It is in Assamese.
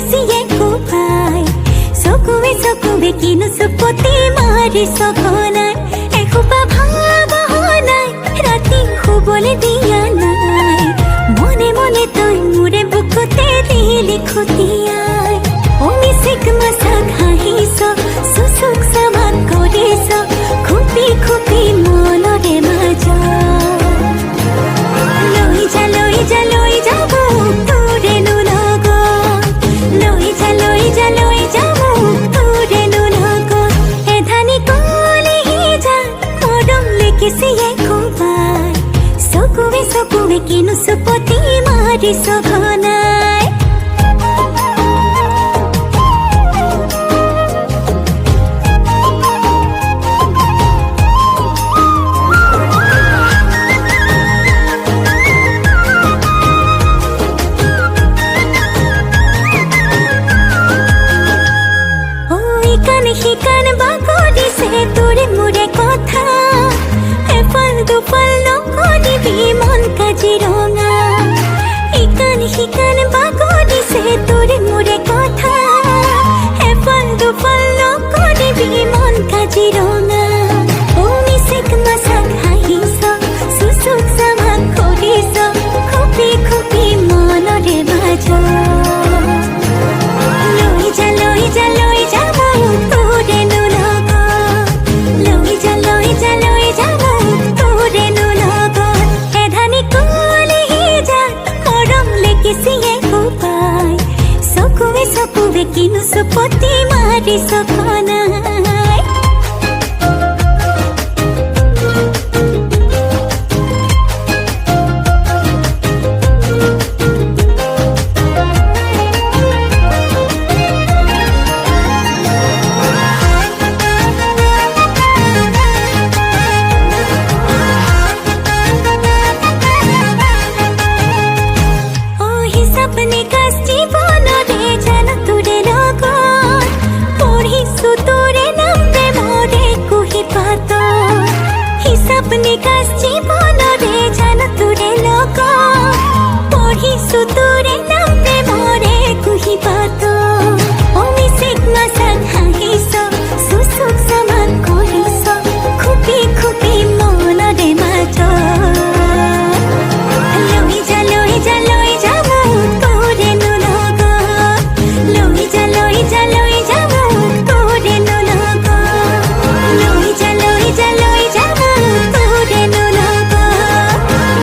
লেখিছিয়ে কোপাই চকুৱে কিনো চুপতি মাৰি চকনাই এসোপা ভাবহনাই ৰাতি শুবলৈ দিয়া নাই মনে মনে তই মোৰে বুকুতে দিলি খুটিয়াই মিচিক মাছাক হাঁহিছ চুচুক চামাক কৰিছ খুপি খুপি মনৰে মাজত লৈ যা লৈ যা লৈ যাব তোৰেনো লগত লৈ যা লৈ যা লৈ যাব তোৰেনো লগত এধানি কলিহি যা মৰম লেখিছিয়ে কোবাই চকুৱে কিনো চুপতি মাৰিছ ঘনাই শিকান বাগৰিছে তোৰে মোৰে কথা এফাল দুফাল নকৰিবি মন কাজিৰঙা শিকান বাগৰিছে তোৰে মোৰে কথা এফাল দুফাল নকৰিবি মন কাজিৰঙা মিচিক মাছাক হাঁহিছ চুচুক চামাক কৰিছ খুপি খুপি মনৰে মাজত লৈ যা লৈ যা লৈ যাব তোৰেনো লগত লৈ যা লৈ যা লৈ যাব তোৰেনো লগত এধানি কলিহি যা মৰম লেখিছিয়ে কোবাই চকুৱে কিনো চুপতি মাৰিছ ঘনাই